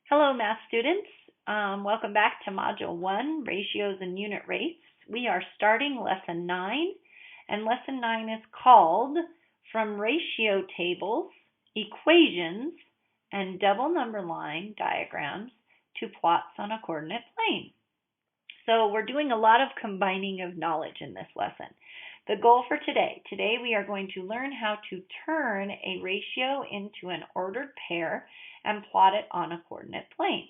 Hello, math students. Welcome back to Module 1, Ratios and Unit Rates. We are starting Lesson 9, and Lesson 9 is called From Ratio Tables, Equations, and Double Number Line Diagrams to Plots on a Coordinate Plane. So we're doing a lot of combining of knowledge in this lesson. The goal for today we are going to learn how to turn a ratio into an ordered pair and plot it on a coordinate plane.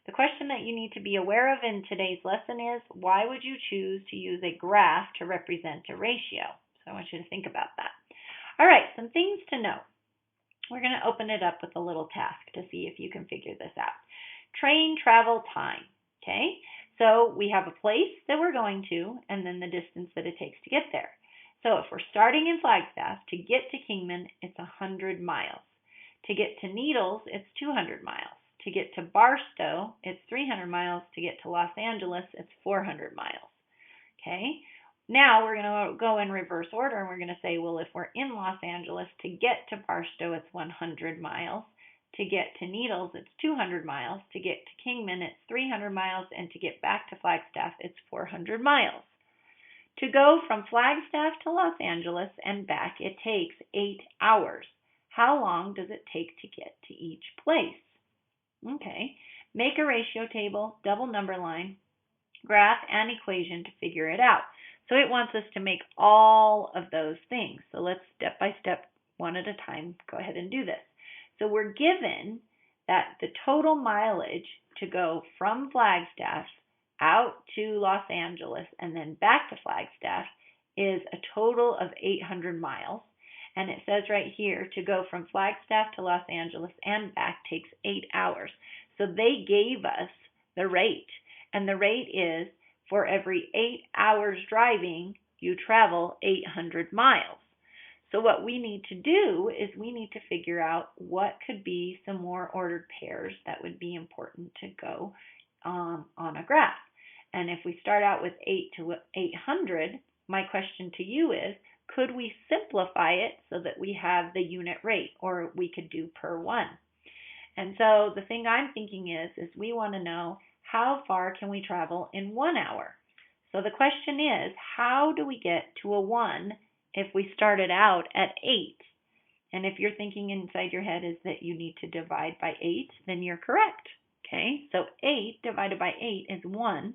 The question that you need to be aware of in today's lesson is, why would you choose to use a graph to represent a ratio? So I want you to think about that. All right, some things to know. We're going to open it up with a little task to see if you can figure this out. Train travel time, okay? So we have a place that we're going to and then the distance that it takes to get there. So if we're starting in Flagstaff, to get to Kingman, it's 100 miles. To get to Needles, it's 200 miles. To get to Barstow, it's 300 miles. To get to Los Angeles, it's 400 miles. Okay? Now we're going to go in reverse order and we're going to say, well, if we're in Los Angeles, to get to Barstow, it's 100 miles. To get to Needles, it's 200 miles. To get to Kingman, it's 300 miles. And to get back to Flagstaff, it's 400 miles. To go from Flagstaff to Los Angeles and back, it takes 8 hours. How long does it take to get to each place? Okay, make a ratio table, double number line, graph, and equation to figure it out. So it wants us to make all of those things. So let's step by step, one at a time, go ahead and do this. So we're given that the total mileage to go from Flagstaff out to Los Angeles and then back to Flagstaff is a total of 800 miles. And it says right here, to go from Flagstaff to Los Angeles and back takes 8 hours. So they gave us the rate. And the rate is, for every 8 hours driving, you travel 800 miles. So what we need to do is we need to figure out what could be some more ordered pairs that would be important to go on a graph. And if we start out with 8 to 800, my question to you is, could we simplify it so that we have the unit rate, or we could do per one? And so the thing I'm thinking is we want to know, how far can we travel in 1 hour? So the question is, how do we get to a 1 if we started out at 8? And if you're thinking inside your head is that you need to divide by 8, then you're correct. Okay, so 8 divided by 8 is 1.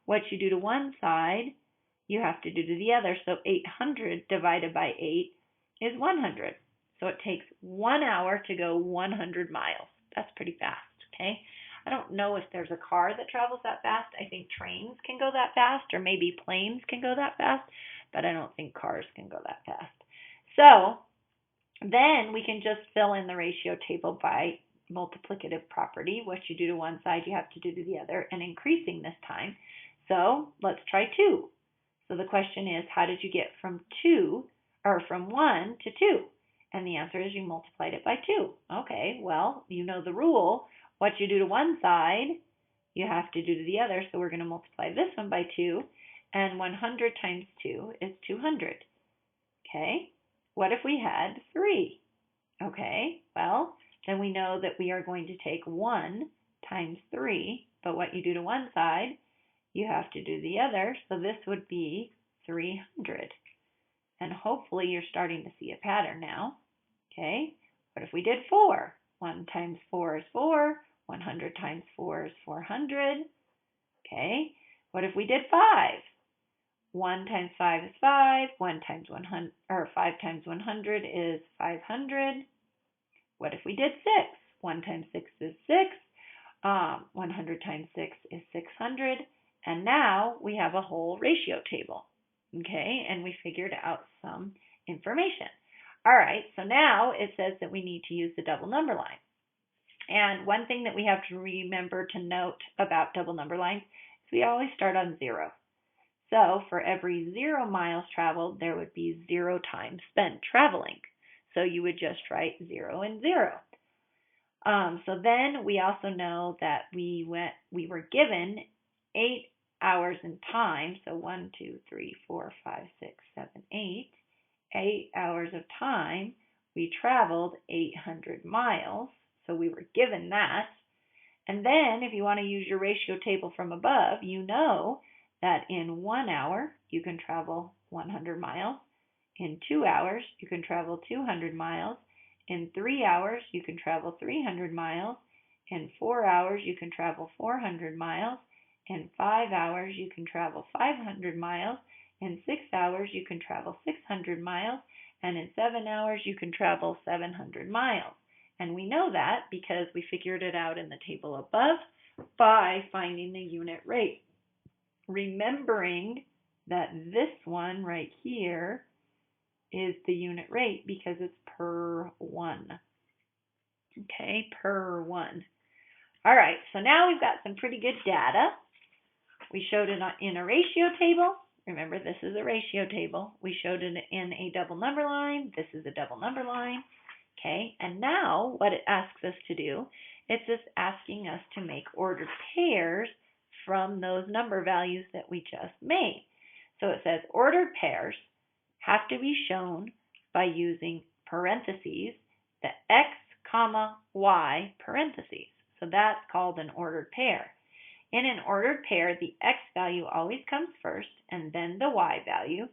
What you do to one side, you have to do to the other. So 800 divided by 8 is 100. So it takes 1 hour to go 100 miles. That's pretty fast, okay? I don't know if there's a car that travels that fast. I think trains can go that fast, or maybe planes can go that fast, but I don't think cars can go that fast. So then we can just fill in the ratio table by multiplicative property. What you do to one side, you have to do to the other, and increasing this time. So let's try 2. So the question is, how did you get from 1 to 2? And the answer is you multiplied it by 2. Okay, well, you know the rule. What you do to one side, you have to do to the other. So we're going to multiply this one by 2. And 100 times 2 is 200. Okay, what if we had 3? Okay, well, then we know that we are going to take 1 times 3. But what you do to one side, you have to do the other. So this would be 300. And hopefully you're starting to see a pattern now. Okay, what if we did 4? 1 times 4 is 4. 100 times 4 is 400. Okay, what if we did 5? 1 times 5 is 5. 1 times 100, or 5 times 100 is 500. What if we did 6? 1 times 6 is 6. 100 times 6 is 600. And now we have a whole ratio table, okay? And we figured out some information. All right, so now it says that we need to use the double number line. And one thing that we have to remember to note about double number lines is we always start on 0. So for every 0 miles traveled, there would be 0 time spent traveling. So you would just write 0 and 0. So then we also know that we were given 8 hours in time. So 1, 2, 3, 4, 5, 6, 7, 8. 8 hours of time. We traveled 800 miles. So we were given that. And then if you want to use your ratio table from above, you know that in 1 hour you can travel 100 miles. In 2 hours you can travel 200 miles. In 3 hours you can travel 300 miles. In 4 hours you can travel 400 miles. In 5 hours you can travel 500 miles. In 6 hours you can travel 600 miles. And in 7 hours you can travel 700 miles. And we know that because we figured it out in the table above by finding the unit rate. Remembering that this one right here is the unit rate because it's per 1. Okay, per 1. All right, so now we've got some pretty good data. We showed it in a ratio table. Remember, this is a ratio table. We showed it in a double number line. This is a double number line. Okay, and now what it asks us to do, it's just asking us to make ordered pairs from those number values that we just made. So it says ordered pairs have to be shown by using parentheses, the x, comma, y parentheses. So that's called an ordered pair. In an ordered pair, the x value always comes first and then the y value.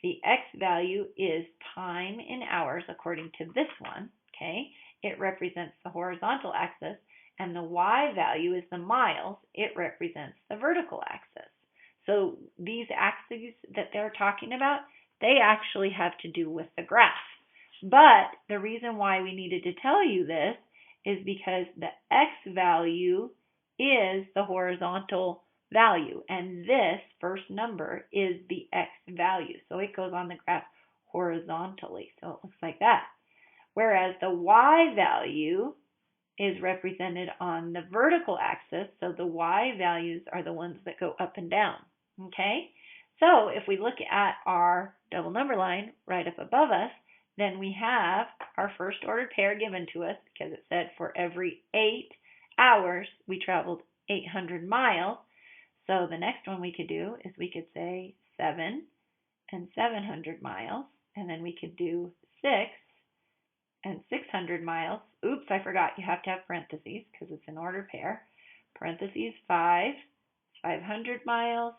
The x value is time in hours according to this one, okay? It represents the horizontal axis, and the y value is the miles. It represents the vertical axis. So these axes that they're talking about, they actually have to do with the graph. But the reason why we needed to tell you this is because the x value is the horizontal value, and this first number is the x value. So it goes on the graph horizontally. So it looks like that. Whereas the y value is represented on the vertical axis. So the y values are the ones that go up and down. Okay? So if we look at our double number line right up above us, then we have our first ordered pair given to us because it said for every 8 hours we traveled 800 miles. So the next one we could do is we could say 7 and 700 miles, and then we could do 6 and 600 miles. Oops, I forgot, you have to have parentheses because it's an ordered pair. Parentheses 5, 500 miles,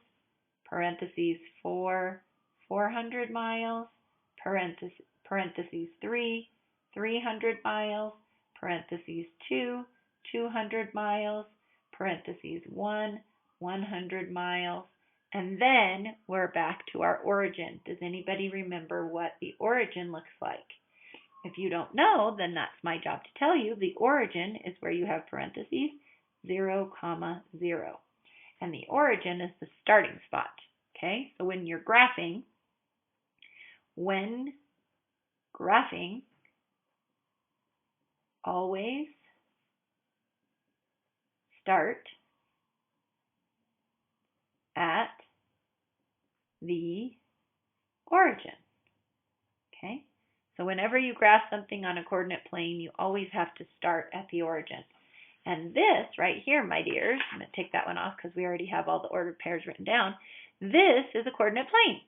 parentheses 4, 400 miles, parentheses 3, 300 miles, parentheses 2, 200 miles, parentheses 1, 100 miles, and then we're back to our origin. Does anybody remember what the origin looks like? If you don't know, then that's my job to tell you. The origin is where you have parentheses 0, 0. And the origin is the starting spot. Okay, so when you're graphing, always start at the origin. Okay, so whenever you graph something on a coordinate plane, you always have to start at the origin. And this right here, my dears, I'm going to take that one off because we already have all the ordered pairs written down. This is a coordinate plane,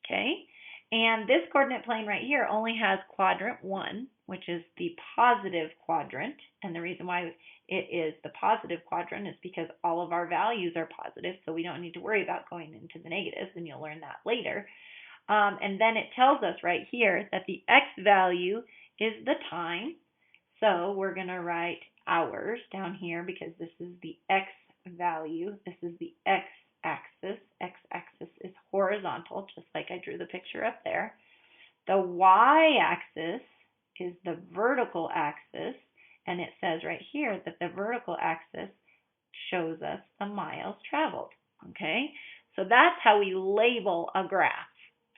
okay? And this coordinate plane right here only has quadrant 1, which is the positive quadrant. And the reason why it is the positive quadrant is because all of our values are positive, so we don't need to worry about going into the negatives, and you'll learn that later. And then it tells us right here that the x value is the time. So we're going to write hours down here because this is the x value. This is the x-axis. X-axis is horizontal, just like I drew the picture up there. The y-axis is the vertical axis, and it says right here that the vertical axis shows us the miles traveled. Okay, so that's how we label a graph.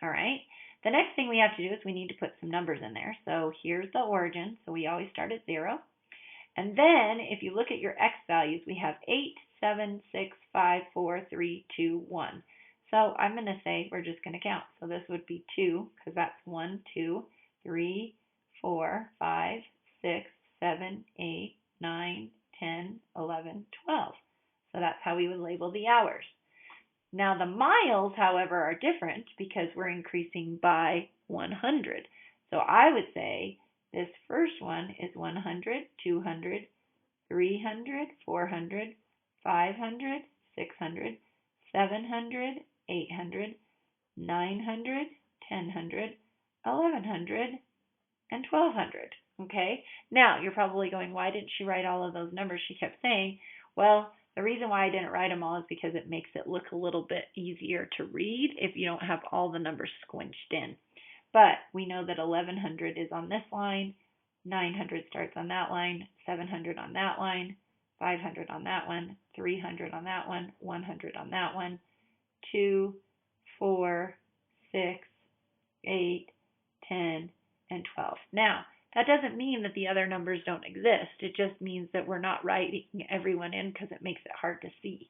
All right. The next thing we have to do is we need to put some numbers in there. So here's the origin. So we always start at 0. And then if you look at your x values, we have 8, 7, 6, 5, 4, 3, 2, 1. So I'm going to say we're just going to count. So this would be 2 because that's 1, 2, 3, 4, 5, 6, 7, 8, 9, 10, 11, 12. So that's how we would label the hours. Now the miles, however, are different because we're increasing by 100. So I would say this first one is 100, 200, 300, 400, 500, 600, 700, 800, 900, 1000, 1100, and 1200. Okay? Now, you're probably going, why didn't she write all of those numbers she kept saying? Well, the reason why I didn't write them all is because it makes it look a little bit easier to read if you don't have all the numbers squinched in. But we know that 1100 is on this line, 900 starts on that line, 700 on that line, 500 on that one, 300 on that one, 100 on that one, 2, 4, 6, 8, 10, and 12. Now, that doesn't mean that the other numbers don't exist. It just means that we're not writing everyone in because it makes it hard to see.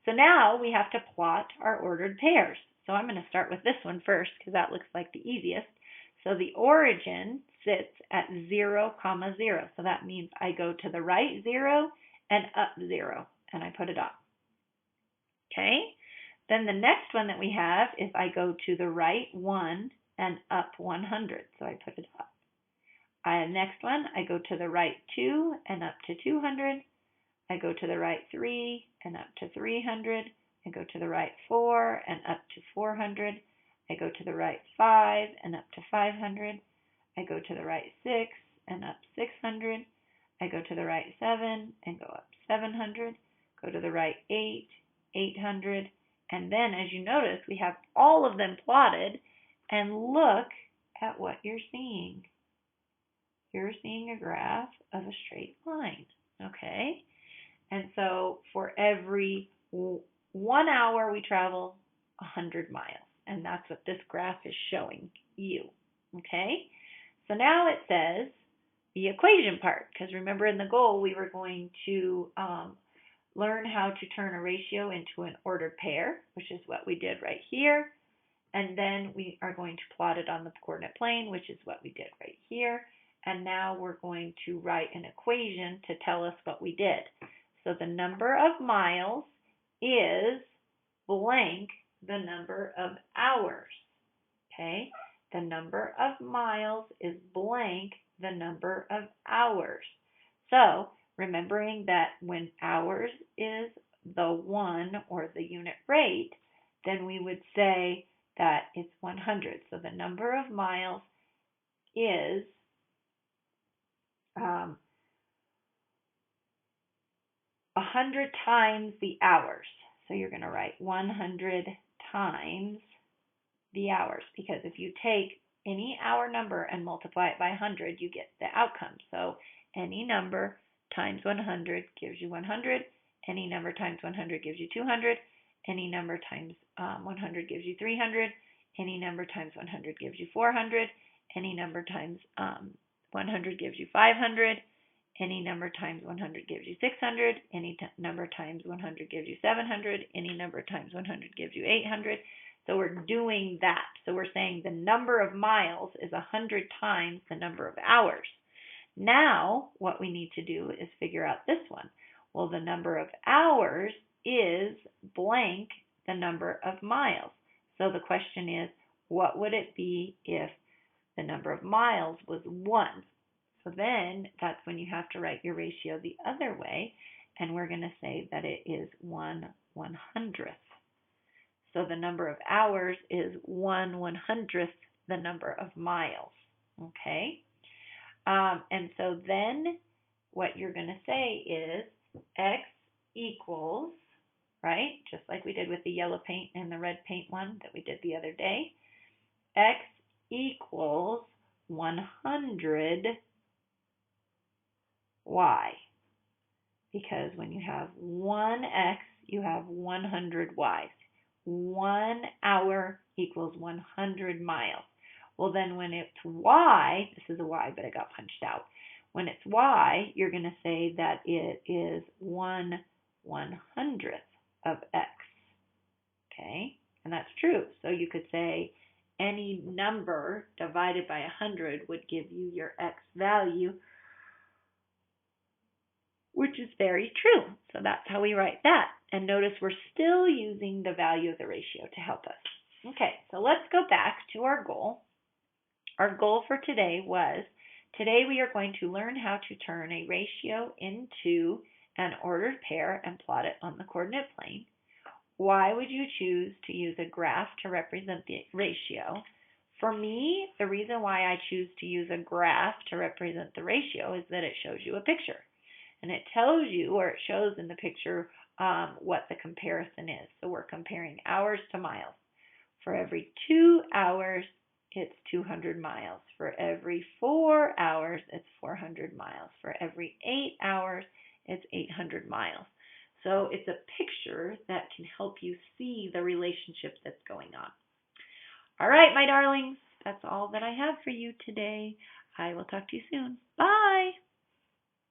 So now we have to plot our ordered pairs. So I'm going to start with this one first because that looks like the easiest. So the origin sits at 0, 0. So that means I go to the right 0 and up 0, and I put it up. Okay? Then the next one that we have is I go to the right 1 and up 100. So I put it up. Next one, I go to the right 2 and up to 200. I go to the right 3 and up to 300. I go to the right 4 and up to 400. I go to the right 5 and up to 500. I go to the right 6 and up 600. I go to the right 7 and go up 700. Go to the right 8, 800. And then, as you notice, we have all of them plotted. And look at what you're seeing. You're seeing a graph of a straight line, okay? And so for every 1 hour, we travel 100 miles. And that's what this graph is showing you, okay? So now it says the equation part, because remember in the goal, we were going to learn how to turn a ratio into an ordered pair, which is what we did right here. And then we are going to plot it on the coordinate plane, which is what we did right here. And now we're going to write an equation to tell us what we did. So the number of miles is blank the number of hours. Okay? The number of miles is blank the number of hours. So remembering that when hours is the 1 or the unit rate, then we would say that it's 100. So the number of miles is 100 times the hours. So you're going to write 100 times the hours, because if you take any hour number and multiply it by 100, you get the outcome. So any number times 100 gives you 100. Any number times 100 gives you 200. Any number times 100 gives you 300. Any number times 100 gives you 400. Any number times 100 gives you 500. Any number times 100 gives you 600. Any number times 100 gives you 700. Any number times 100 gives you 800. So we're doing that. So we're saying the number of miles is 100 times the number of hours. Now, what we need to do is figure out this one. Well, the number of hours is blank the number of miles. So the question is, what would it be if the number of miles was 1? So then that's when you have to write your ratio the other way, and we're going to say that it is 1/100th. So the number of hours is 1/100th the number of miles, okay? And so then what you're going to say is x equals, right, just like we did with the yellow paint and the red paint one that we did the other day, x equals 100 y, because when you have 1x, you have 100 y's. 1 hour equals 100 miles. Well, then when it's y, this is a y, but it got punched out. When it's y, you're going to say that it is 1/100th of x. Okay? And that's true. So you could say any number divided by 100 would give you your x value, which is very true. So that's how we write that. And notice we're still using the value of the ratio to help us. Okay, so let's go back to our goal. Our goal for today was Today we are going to learn how to turn a ratio into an ordered pair and plot it on the coordinate plane. Why would you choose to use a graph to represent the ratio? For me, the reason why I choose to use a graph to represent the ratio is that it shows you a picture. And it tells you, or it shows in the picture, what the comparison is. So we're comparing hours to miles. For every 2 hours, it's 200 miles. For every 4 hours, it's 400 miles. For every 8 hours, it's 800 miles. So it's a picture that can help you see the relationship that's going on. All right, my darlings, that's all that I have for you today. I will talk to you soon. Bye.